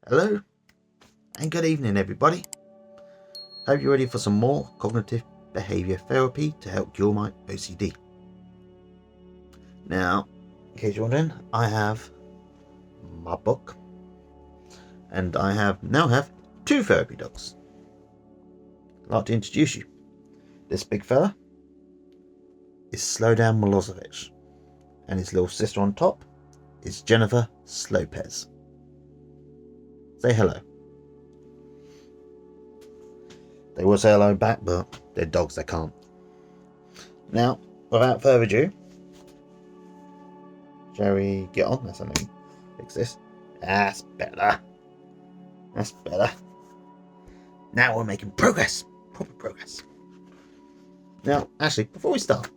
Hello and good evening, everybody. Hope you're ready for some more cognitive behavior therapy to help cure my OCD. Now, in case you're wondering, I have my book and I now have two therapy dogs. I'd like to introduce you. This big fella is Slowdown Milosevic, and his little sister on top is Jennifer Slopez. Say hello. They will say hello back, but they're dogs, they can't. Now, without further ado, shall we get on? That's something. Fix this. That's better. That's better. Now we're making progress. Proper progress. Now, actually, before we start,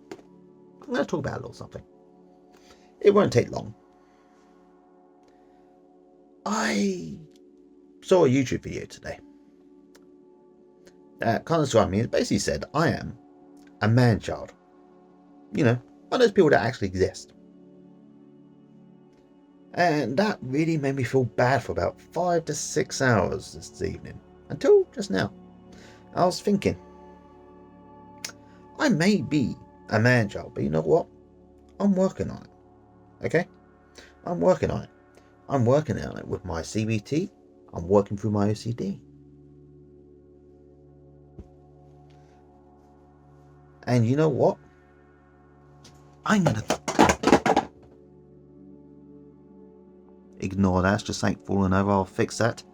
I'm going to talk about a little something. It won't take long. I saw a YouTube video today that kind of described me. It basically said I am a man-child. You know, one of those people that actually exist. And that really made me feel bad for about 5 to 6 hours this evening. Until just now. I was thinking, I may be a man-child, but you know what? I'm working on it. Okay? I'm working on it. I'm working on it with my CBT. I'm working through my OCD. And you know what? I'm going to ignore that. It's just like falling over. I'll fix that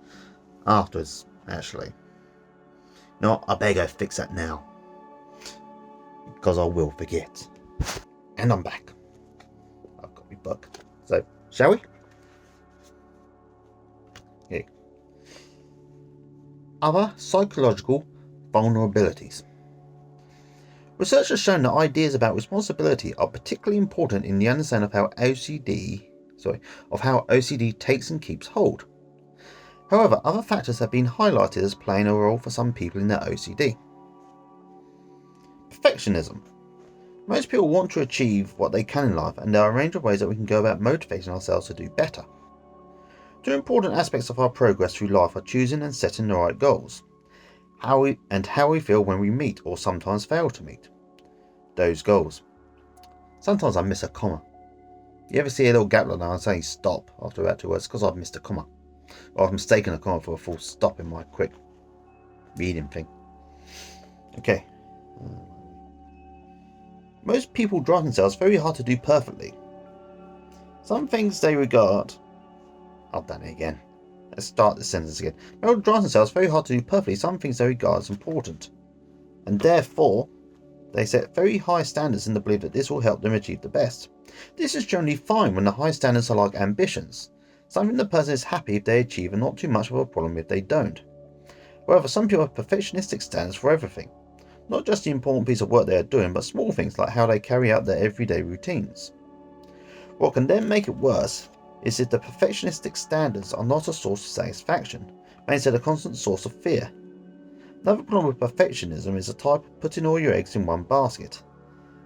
afterwards, actually. No, I better go fix that now. Because I will forget. And I'm back. I've got my book. So, shall we? Okay. Other psychological vulnerabilities. Research has shown that ideas about responsibility are particularly important in the understanding of how OCD takes and keeps hold. However, other factors have been highlighted as playing a role for some people in their OCD. Perfectionism. Most people want to achieve what they can in life, and there are a range of ways that we can go about motivating ourselves to do better. Two important aspects of our progress through life are choosing and setting the right goals, how we feel when we meet or sometimes fail to meet those goals. Sometimes I miss a comma. You ever see a little gap like that and saying stop after about 2 words? Because I've missed a comma. Or I've mistaken a comma for a full stop in my quick reading thing. Okay. Most people drive themselves very hard to do perfectly. Some things they regard... I've done it again. Let's start the sentence again. People drive themselves very hard to do perfectly some things they regard as important. And therefore, they set very high standards in the belief that this will help them achieve the best. This is generally fine when the high standards are like ambitions, something the person is happy if they achieve and not too much of a problem if they don't. However, some people have perfectionistic standards for everything, not just the important piece of work they are doing, but small things like how they carry out their everyday routines. What can then make it worse is if the perfectionistic standards are not a source of satisfaction, but instead a constant source of fear. Another problem with perfectionism is the type of putting all your eggs in one basket.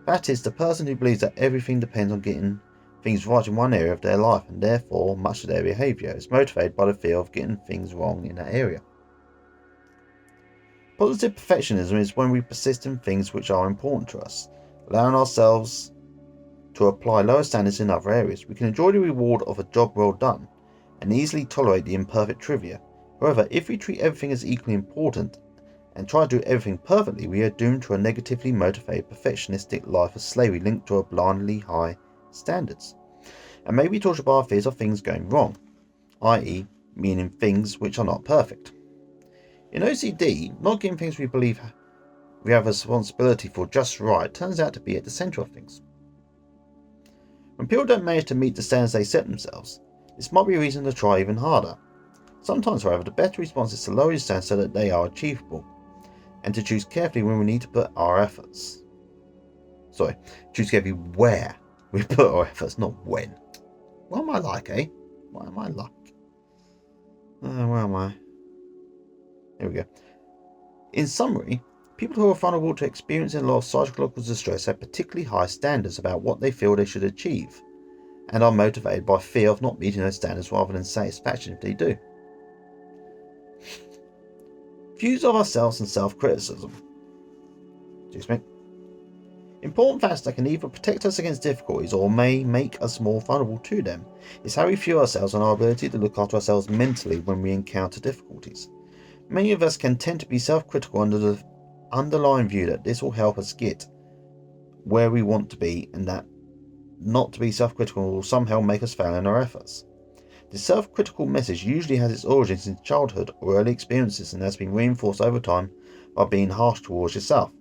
That is, the person who believes that everything depends on getting things right in one area of their life, and therefore much of their behaviour is motivated by the fear of getting things wrong in that area. Positive perfectionism is when we persist in things which are important to us, allowing ourselves to apply lower standards in other areas. We can enjoy the reward of a job well done, and easily tolerate the imperfect trivia. However, if we treat everything as equally important, and try to do everything perfectly, we are doomed to a negatively motivated perfectionistic life of slavery linked to a blindly high standards, and may be tortured by our fears of things going wrong, i.e. meaning things which are not perfect. In OCD, not getting things we believe we have a responsibility for just right turns out to be at the centre of things. When people don't manage to meet the standards they set themselves, this might be a reason to try even harder. Sometimes, however, the better response is to lower your standards so that they are achievable, and to choose carefully when we need to put our efforts. Choose carefully where we put our efforts, not when. What am I like, eh? What am I like? Where am I? There we go. In summary, people who are vulnerable to experiencing a lot of psychological distress have particularly high standards about what they feel they should achieve, and are motivated by fear of not meeting those standards rather than satisfaction if they do. Views of ourselves and self-criticism. Excuse me. Important factors that can either protect us against difficulties or may make us more vulnerable to them is how we view ourselves and our ability to look after ourselves mentally when we encounter difficulties. Many of us can tend to be self-critical under the underlying view that this will help us get where we want to be, and that not to be self-critical will somehow make us fail in our efforts. The self-critical message usually has its origins in childhood or early experiences and has been reinforced over time by being harsh towards yourself.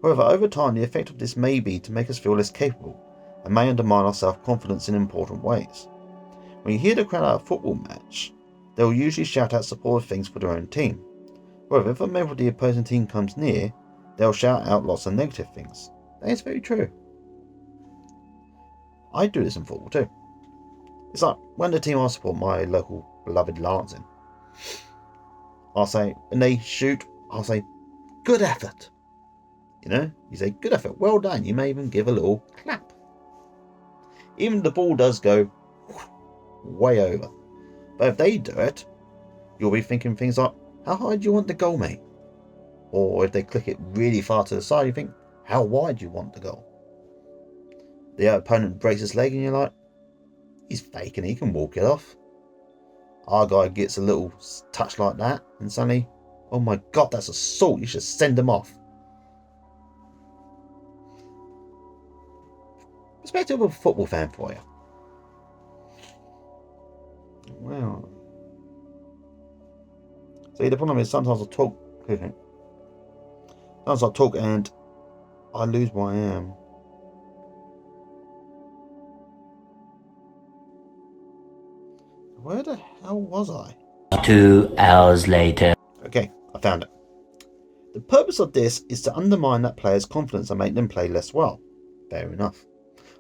However, over time, the effect of this may be to make us feel less capable and may undermine our self-confidence in important ways. When you hear the crowd at a football match, they will usually shout out supportive things for their own team. However, if a member of the opposing team comes near, they'll shout out lots of negative things. That is very true. I do this in football too. It's like when the team I support, my local beloved Lancing, I'll say, when they shoot, I'll say, good effort. You say, good effort, well done. You may even give a little clap. Even if the ball does go way over. But if they do it, you'll be thinking things like, how high do you want the goal, mate? Or if they click it really far to the side, you think, how wide do you want the goal? The opponent breaks his leg and you're like, he's faking, he can walk it off. Our guy gets a little touch like that and suddenly, oh my god, that's assault, you should send him off. Perspective of a football fan for you. Well, see, the problem is sometimes I talk and I lose what I am. Where the hell was I? 2 hours later. Okay, I found it. The purpose of this is to undermine that player's confidence and make them play less well. Fair enough.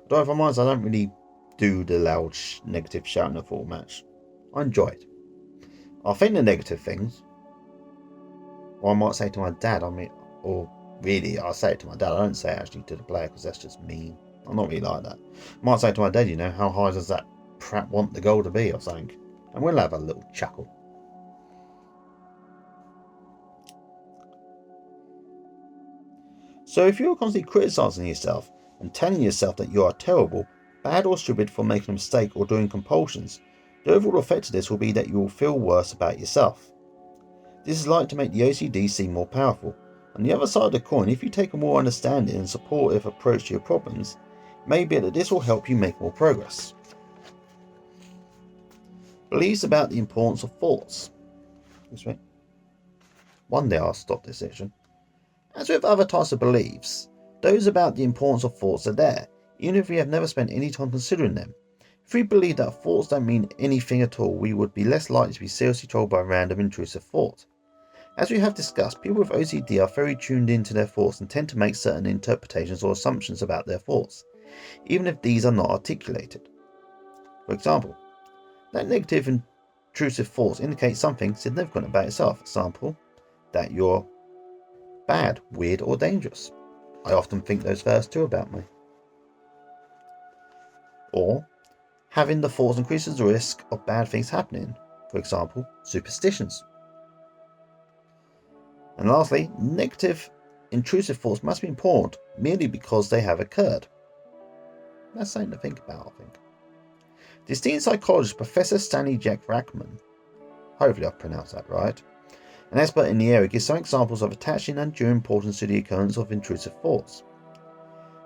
Although if I'm honest, I don't really do the loud negative shouting at a full match. I enjoy it. I think the negative things, or I might say to my dad, or really I'll say it to my dad, I don't say it actually to the player because that's just mean. I'm not really like that. I might say to my dad, how high does that prat want the goal to be or something? And we'll have a little chuckle. So if you're constantly criticising yourself and telling yourself that you are terrible, bad or stupid for making a mistake or doing compulsions, the overall effect of this will be that you will feel worse about yourself. This is likely to make the OCD seem more powerful. On the other side of the coin, if you take a more understanding and supportive approach to your problems, it may be that this will help you make more progress. Beliefs about the importance of thoughts. One day I'll stop this section. As with other types of beliefs, those about the importance of thoughts are there, even if we have never spent any time considering them. If we believe that thoughts don't mean anything at all, we would be less likely to be seriously troubled by random intrusive thought. As we have discussed, people with OCD are very tuned into their thoughts and tend to make certain interpretations or assumptions about their thoughts, even if these are not articulated. For example, that negative intrusive thoughts indicate something significant about yourself. For example, that you're bad, weird, or dangerous. I often think those first two about me. Or, having the thoughts increases the risk of bad things happening. For example, superstitions. And lastly, negative intrusive thoughts must be important merely because they have occurred. That's something to think about, I think. The esteemed psychologist Professor Stanley Jack Rackman, hopefully I've pronounced that right, an expert in the area, gives some examples of attaching undue importance to the occurrence of intrusive thoughts.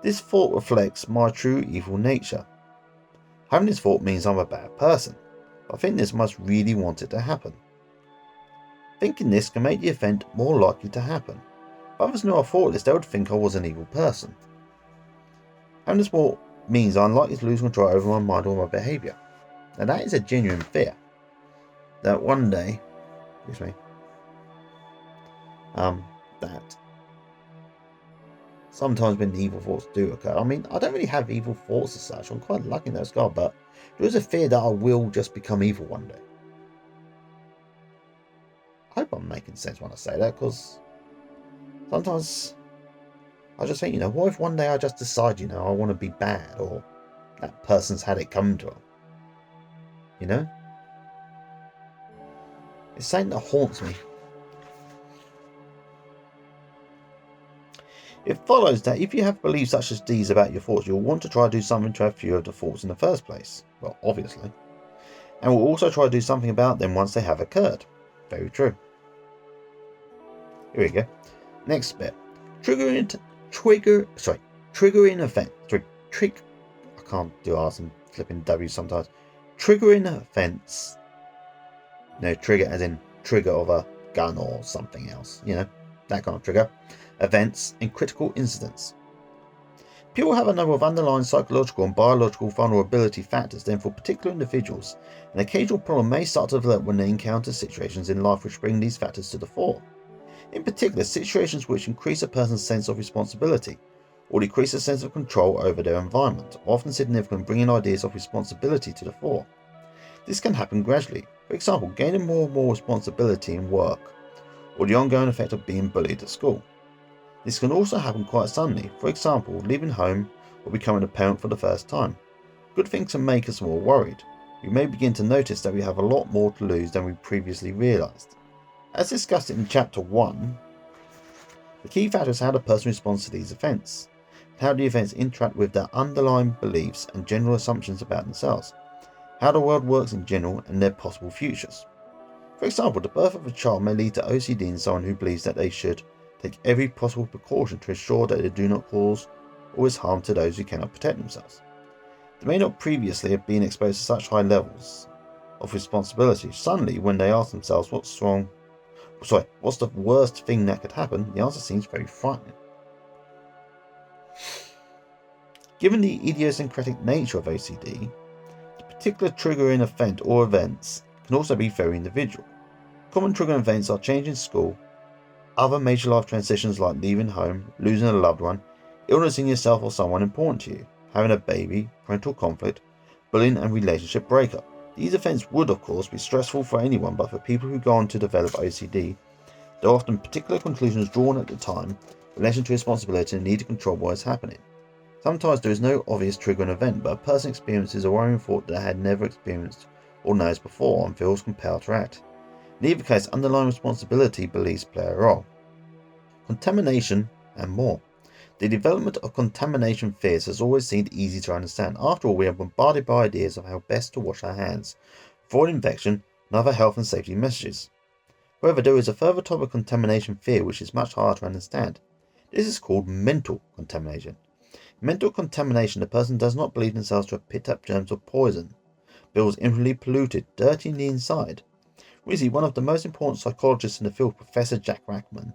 This thought reflects my true evil nature. Having this thought means I'm a bad person, but I think this must really want it to happen. Thinking this can make the event more likely to happen. If others knew I thought this, they would think I was an evil person. Having this thought means I'm likely to lose control over my mind or my behaviour. Now that is a genuine fear. That one day, that sometimes when evil thoughts do occur, I don't really have evil thoughts as such, I'm quite lucky in that regard, but there is a fear that I will just become evil one day. I hope I'm making sense when I say that, because sometimes I just think, what if one day I just decide, I want to be bad, or that person's had it come to them? It's something that haunts me. It follows that if you have beliefs such as these about your thoughts, you'll want to try to do something to have fewer of the thoughts in the first place. Well, obviously. And will also try to do something about them once they have occurred. Very true. Here we go. Next bit. Triggering event. I can't do R's and flipping W's sometimes. Triggering events. No, trigger as in trigger of a gun or something else. That kind of trigger. Events and critical incidents. People have a number of underlying psychological and biological vulnerability factors, then for particular individuals, an occasional problem may start to develop when they encounter situations in life which bring these factors to the fore. In particular, situations which increase a person's sense of responsibility or decrease a sense of control over their environment are often significant in bringing ideas of responsibility to the fore. This can happen gradually, for example, gaining more and more responsibility in work, or the ongoing effect of being bullied at school. This can also happen quite suddenly, for example, leaving home or becoming a parent for the first time. Good things can make us more worried. We may begin to notice that we have a lot more to lose than we previously realised. As discussed in Chapter 1, the key factor is how the person responds to these events, and how the events interact with their underlying beliefs and general assumptions about themselves, how the world works in general, and their possible futures. For example, the birth of a child may lead to OCD in someone who believes that they should take every possible precaution to ensure that they do not cause or cause harm to those who cannot protect themselves. They may not previously have been exposed to such high levels of responsibility. Suddenly, when they ask themselves what's the worst thing that could happen, the answer seems very frightening. Given the idiosyncratic nature of OCD, the particular triggering event or events can also be very individual. Common triggering events are change in school, other major life transitions like leaving home, losing a loved one, illness in yourself or someone important to you, having a baby, parental conflict, bullying and relationship breakup. These events would of course be stressful for anyone, but for people who go on to develop OCD, there are often particular conclusions drawn at the time in relation to responsibility and need to control what is happening. Sometimes there is no obvious triggering event, but a person experiences a worrying thought that they had never experienced or knows before and feels compelled to act. In either case, underlying responsibility beliefs play a role. Contamination and more. The development of contamination fears has always seemed easy to understand. After all, we are bombarded by ideas of how best to wash our hands, avoid infection, and other health and safety messages. However, there is a further type of contamination fear which is much harder to understand. This is called mental contamination. In mental contamination, the person does not believe themselves to have picked up germs or poison, feels infinitely polluted, dirty in the inside. Recently, one of the most important psychologists in the field, Professor Jack Rackman,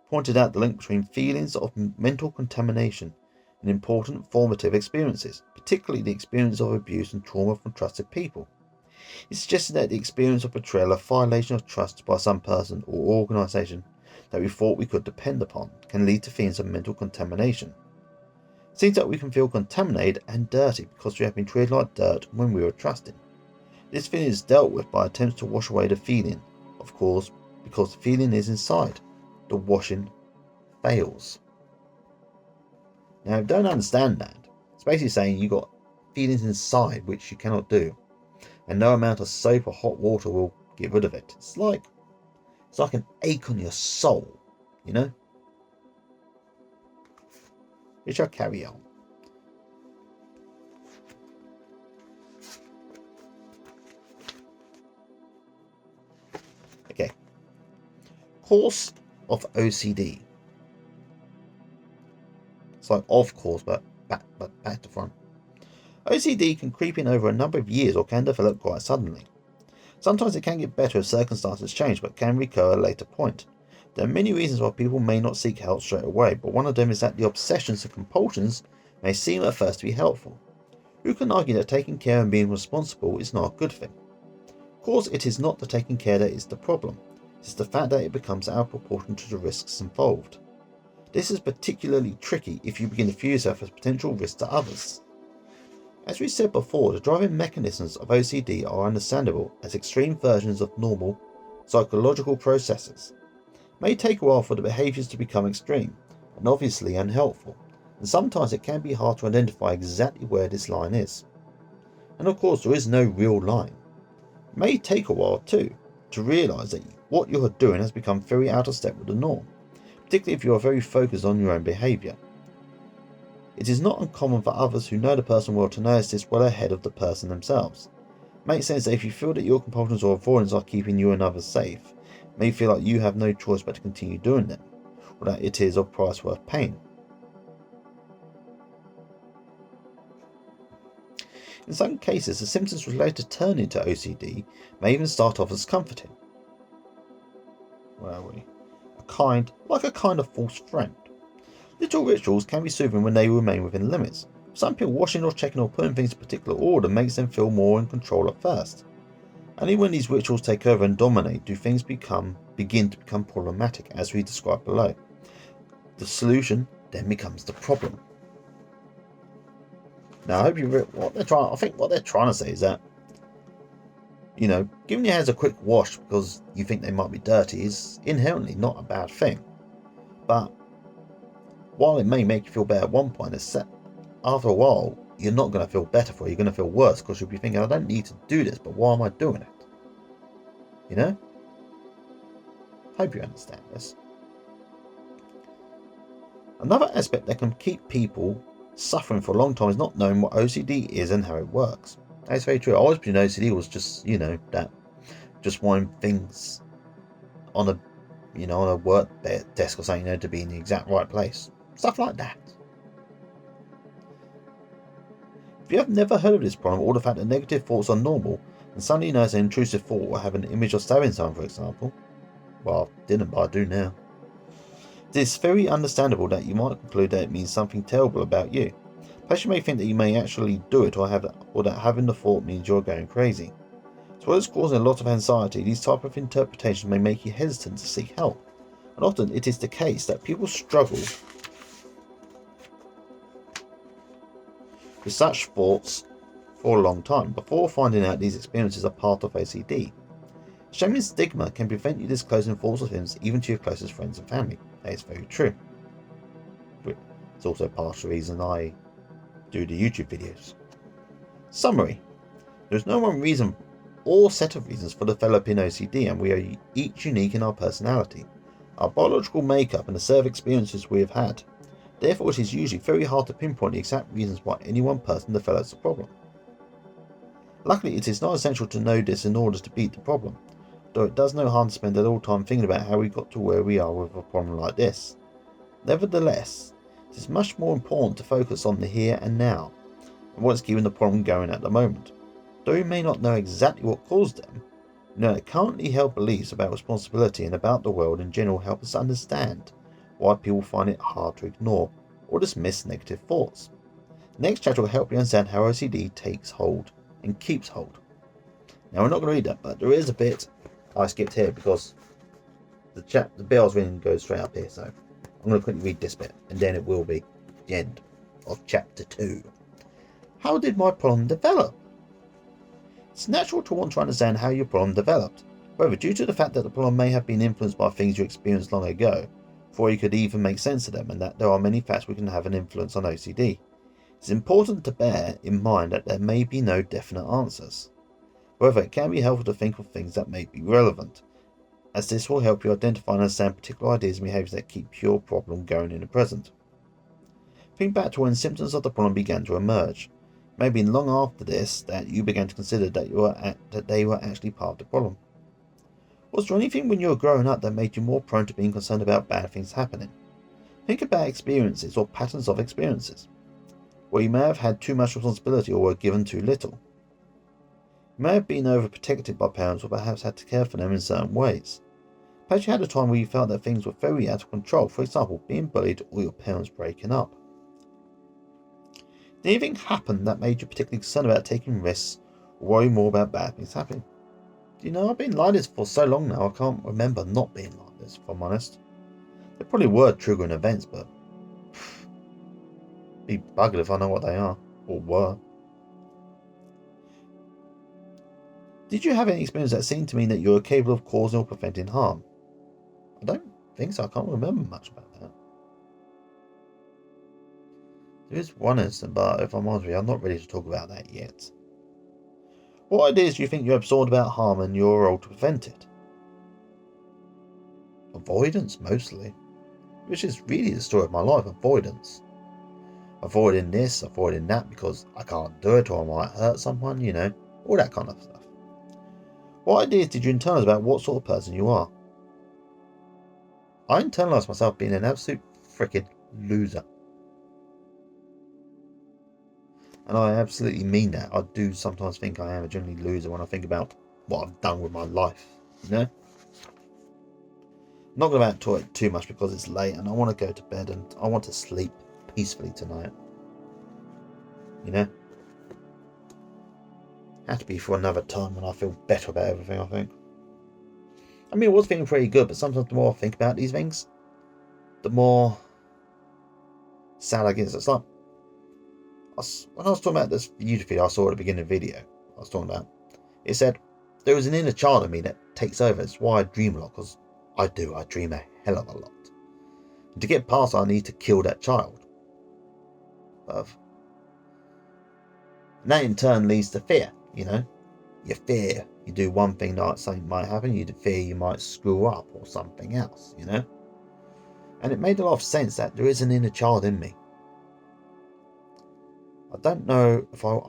pointed out the link between feelings of mental contamination and important formative experiences, particularly the experience of abuse and trauma from trusted people. He suggested that the experience of betrayal, a violation of trust by some person or organisation that we thought we could depend upon, can lead to feelings of mental contamination. It seems that we can feel contaminated and dirty because we have been treated like dirt when we were trusted. This feeling is dealt with by attempts to wash away the feeling, of course, because the feeling is inside. The washing fails. Now, if you don't understand that, it's basically saying you got feelings inside which you cannot do, and no amount of soap or hot water will get rid of it. It's like an ache on your soul, We shall carry on. Okay. Course of OCD. It's like of course, but back to front. OCD can creep in over a number of years or can develop quite suddenly. Sometimes it can get better if circumstances change, but can recur at a later point. There are many reasons why people may not seek help straight away, but one of them is that the obsessions and compulsions may seem at first to be helpful. Who can argue that taking care and being responsible is not a good thing? Of course, it is not the taking care that is the problem. It is the fact that it becomes out of proportion to the risks involved. This is particularly tricky if you begin to view yourself as potential risk to others. As we said before, the driving mechanisms of OCD are understandable as extreme versions of normal psychological processes. It may take a while for the behaviours to become extreme and obviously unhelpful, and sometimes it can be hard to identify exactly where this line is. And of course, there is no real line. It may take a while too to realise that what you are doing has become very out of step with the norm, particularly if you are very focused on your own behaviour. It is not uncommon for others who know the person well to notice this well ahead of the person themselves. It makes sense that if you feel that your compulsions or avoidance are keeping you and others safe, it may feel like you have no choice but to continue doing them, or that it is a price worth paying. In some cases, the symptoms will later turn into OCD, may even start off as comforting. Where are we? Like a kind of false friend. Little rituals can be soothing when they remain within limits. For some people, washing or checking or putting things in particular order makes them feel more in control at first. Only when these rituals take over and dominate do things begin to become problematic, as we described below. The solution then becomes the problem. Now, I hope you I think what they're trying to say is that, giving your hands a quick wash because you think they might be dirty is inherently not a bad thing. But while it may make you feel better at one point, after a while, you're not going to feel better for it. You're going to feel worse because you'll be thinking, I don't need to do this, but why am I doing it? Hope you understand this. Another aspect that can keep people suffering for a long time is not knowing what OCD is and how it works. That's very true. I always believed OCD was just, that just wanting things on a work desk or something, to be in the exact right place. Stuff like that. If you have never heard of this problem, or the fact that negative thoughts are normal, and suddenly notice an intrusive thought or have an image of stabbing someone, for example, well, I didn't, but I do now. It is very understandable that you might conclude that it means something terrible about you. Plus, you may think that you may actually do it, or that having the thought means you're going crazy. As well as causing a lot of anxiety, these type of interpretations may make you hesitant to seek help. And often it is the case that people struggle with such thoughts for a long time before finding out these experiences are part of OCD. Shame and stigma can prevent you disclosing thoughts of things even to your closest friends and family. That is very true. It's also part of the reason I do the YouTube videos. Summary. There is no one reason or set of reasons for developing OCD, and we are each unique in our personality, our biological makeup, and the set of experiences we have had. Therefore, it is usually very hard to pinpoint the exact reasons why any one person develops the problem. Luckily, it is not essential to know this in order to beat the problem, though it does no harm to spend a little time thinking about how we got to where we are with a problem like this. Nevertheless, it is much more important to focus on the here and now, and what is keeping the problem going at the moment. Though we may not know exactly what caused them, we know that currently held beliefs about responsibility and about the world in general help us understand why people find it hard to ignore or dismiss negative thoughts. The next chapter will help you understand how OCD takes hold and keeps hold. Now, we're not going to read that, but there is a bit I skipped here because the bit I was reading goes straight up here, so I'm going to quickly read this bit, and then it will be the end of chapter 2. How did my problem develop? It's natural to want to understand how your problem developed. However, due to the fact that the problem may have been influenced by things you experienced long ago, before you could even make sense of them, and that there are many facts which can have an influence on OCD, it's important to bear in mind that there may be no definite answers. However, it can be helpful to think of things that may be relevant, as this will help you identify and understand particular ideas and behaviours that keep your problem going in the present. Think back to when symptoms of the problem began to emerge. It may have been long after this that you began to consider that they were actually part of the problem. Was there anything when you were growing up that made you more prone to being concerned about bad things happening? Think about experiences or patterns of experiences, where you may have had too much responsibility or were given too little. You may have been overprotected by parents or perhaps had to care for them in certain ways. Perhaps you had a time where you felt that things were very out of control, for example, being bullied or your parents breaking up. Did anything happen that made you particularly concerned about taking risks or worry more about bad things happening? I've been like this for so long now, I can't remember not being like this, if I'm honest. There probably were triggering events, but be buggered if I know what they are, or were. Did you have any experience that seemed to mean that you were capable of causing or preventing harm? I don't think so, I can't remember much about that. There is one instance, but if I'm honest with you, I'm not ready to talk about that yet. What ideas do you think you absorbed about harm and your role to prevent it? Avoidance, mostly. which is really the story of my life: avoidance. Avoiding this, avoiding that because I can't do it or I might hurt someone, all that kind of stuff. What ideas did you internalize about what sort of person you are? I internalized myself being an absolute freaking loser. And I absolutely mean that. I do sometimes think I am a genuinely loser when I think about what I've done with my life, I'm not going to talk it too much because it's late and I want to go to bed and I want to sleep peacefully tonight. Have to be for another time when I feel better about everything, I think. I mean, I was feeling pretty good, but sometimes the more I think about these things, the more sad I get. It's like, when I was talking about this YouTube video I saw at the beginning of the video, I was talking about, it said, there is an inner child in me that takes over. It's why I dream a lot, because I dream a hell of a lot. And to get past, I need to kill that child. And that in turn leads to fear, You fear you do one thing that something might happen, you fear you might screw up or something else, And it made a lot of sense that there is an inner child in me. I don't know if I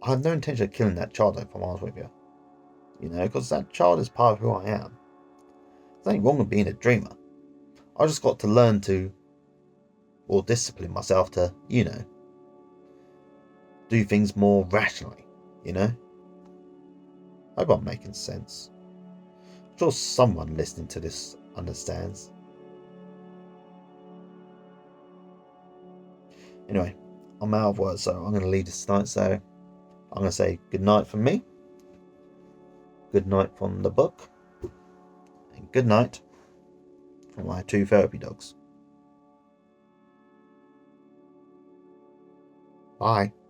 have no intention of killing that child, if I'm honest with you. Because that child is part of who I am. There's nothing wrong with being a dreamer. I just got to learn to, or discipline myself to, do things more rationally, I hope I'm making sense. I'm sure someone listening to this understands. Anyway, I'm out of words, so I'm going to leave this tonight. So I'm going to say good night from me, good night from the book, and good night from my 2 therapy dogs. Bye.